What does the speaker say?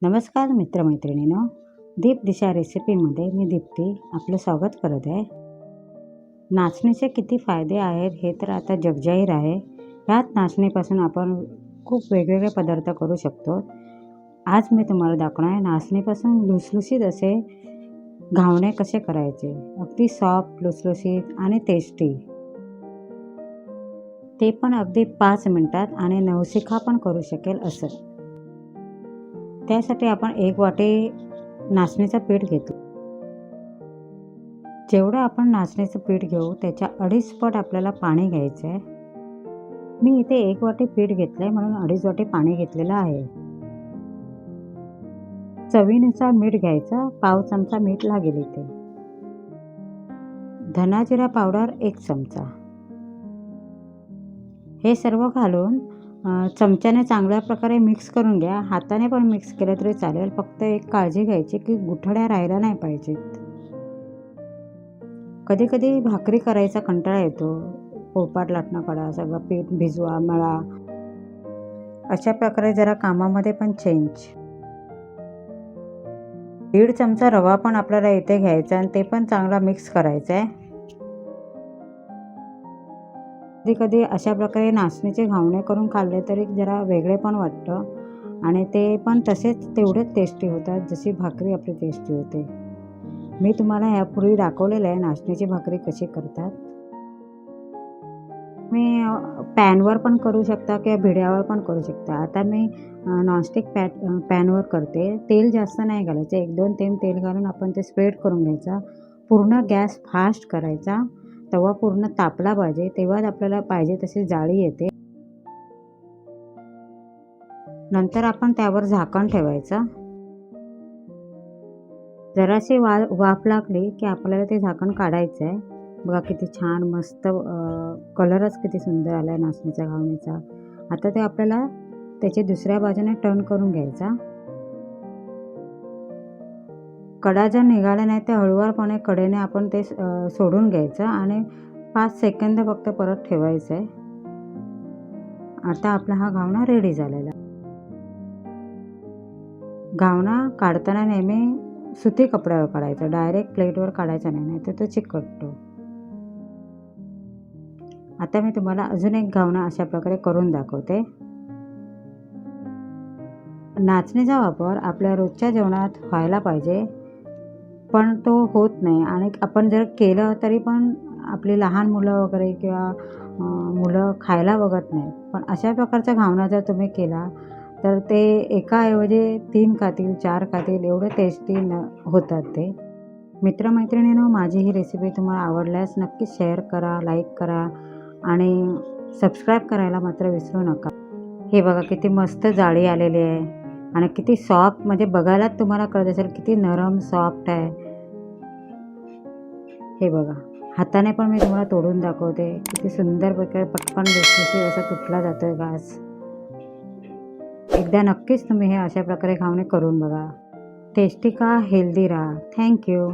नमस्कार मित्रमैत्रिणींनो, दीप दिशा रेसिपीमध्ये मी दीप्ती आपलं स्वागत करत आहे. नाचणीचे किती फायदे आहेत हे तर आता जगजाहीर आहे. ह्यात नाचणीपासून आपण खूप वेगवेगळे पदार्थ करू शकतो. आज मी तुम्हाला दाखवणार आहे नाचणीपासून लुसलुशीत असे घावणे कसे करायचे. अगदी सॉफ्ट, लुसलुशीत आणि टेस्टी. ते पण अगदी 5 मिनिटात आणि नवशिखा पण करू शकेल असं. त्यासाठी आपण 1 वाटी नाचणीचं पीठ घेतलं. जेवढं आपण नाचणीचं पीठ घेऊ त्याच्या 2.5 पट आपल्याला पाणी घ्यायचं आहे. मी इथे 1 वाटी पीठ घेतलं आहे म्हणून 2.5 वाटी पाणी घेतलेलं आहे. चवीनुसार मीठ घ्यायचं, पाव चमचा मीठ लागेल इथे. धना जिरा पावडर 1 चमचा. हे सर्व घालून चमच्याने चांगल्या प्रकारे मिक्स करून घ्या. हाताने पण मिक्स केलं तरी चालेल. फक्त एक काळजी घ्यायची की गुठळ्या राहायला नाही पाहिजेत. कधी कधी भाकरी करायचा कंटाळा येतो. पोळपाट लाटणं काढा, सगळं पीठ भिजवा, मळा. अशा प्रकारे जरा कामामध्ये पण चेंज. 1.5 चमचा रवा पण आपल्याला इथे घ्यायचा आणि ते पण चांगला मिक्स करायचा आहे. कधी कधी अशा प्रकारे नाचणीचे घावणे करून खाल्ले तरी जरा वेगळे पण वाटतं आणि ते पण तसेच तेवढेच टेस्टी होतात जशी भाकरी आपली टेस्टी होते. मी तुम्हाला यापूर्वी दाखवलेलं आहे नाचणीची भाकरी कशी करतात. मी पॅनवर पण करू शकता किंवा भिड्यावर पण करू शकता. आता मी नॉनस्टिक पॅनवर करते. तेल जास्त नाही घालायचं. 1-2 थेंब तेल घालून आपण ते स्प्रेड करून घ्यायचा. पूर्ण गॅस फास्ट करायचा. तवा पूर्ण तापला पाहिजे तेव्हाच आपल्याला पाहिजे तशी जाळी येते. नंतर आपण त्यावर झाकण ठेवायचं. जराशी वाफ लागली की आपल्याला ते झाकण काढायचं आहे. बघा किती छान मस्त कलरच किती सुंदर आला आहे नाचणीच्या घावणीचा. आता ते आपल्याला त्याची दुसऱ्या बाजूने टर्न करून घ्यायचा. कडा जर निघाला नाही तर हळूवारपणे कडेने आपण ते सोडून घ्यायचं आणि 5 सेकंद फक्त परत ठेवायचं आहे. आता आपला हा घावणा रेडी झालेला. घावणा काढताना नेहमी सुती कपड्यावर काढायचा. डायरेक्ट प्लेटवर काढायचा नाही, नाही तर तो चिकटतो. आता मी तुम्हाला अजून एक घावणा अशा प्रकारे करून दाखवते. नाचणीचा वापर आपल्या रोजच्या जेवणात व्हायला पाहिजे, पण तो होत नाही आणि आपण जर केलं तरी पण आपली लहान मुलं वगैरे किंवा मुलं खायला बघत नाहीत. पण अशा प्रकारचा घावणा जर तुम्ही केला तर ते एकाऐवजी 3 खातील, 4 खातील एवढे टेस्टी होतात ते. मित्रमैत्रिणींनो, माझी ही रेसिपी तुम्हाला आवडल्यास नक्की शेअर करा, लाईक करा आणि सबस्क्राईब करायला मात्र विसरू नका. हे बघा किती मस्त जाळी आलेली आहे आणि किती सॉफ्ट, म्हणजे बघायलाच तुम्हाला कळत असेल किती नरम सॉफ्ट आहे. हे बघा, हाताने पण मी तुम्हाला तोडून दाखवते. किती सुंदर प्रकारे पटकन लुसलुशीत असा तुटला जातोय घास. एकदा नक्कीच तुम्ही हे अशा प्रकारे घावणे करून बघा. टेस्टी का हेल्दी राहा. थँक्यू.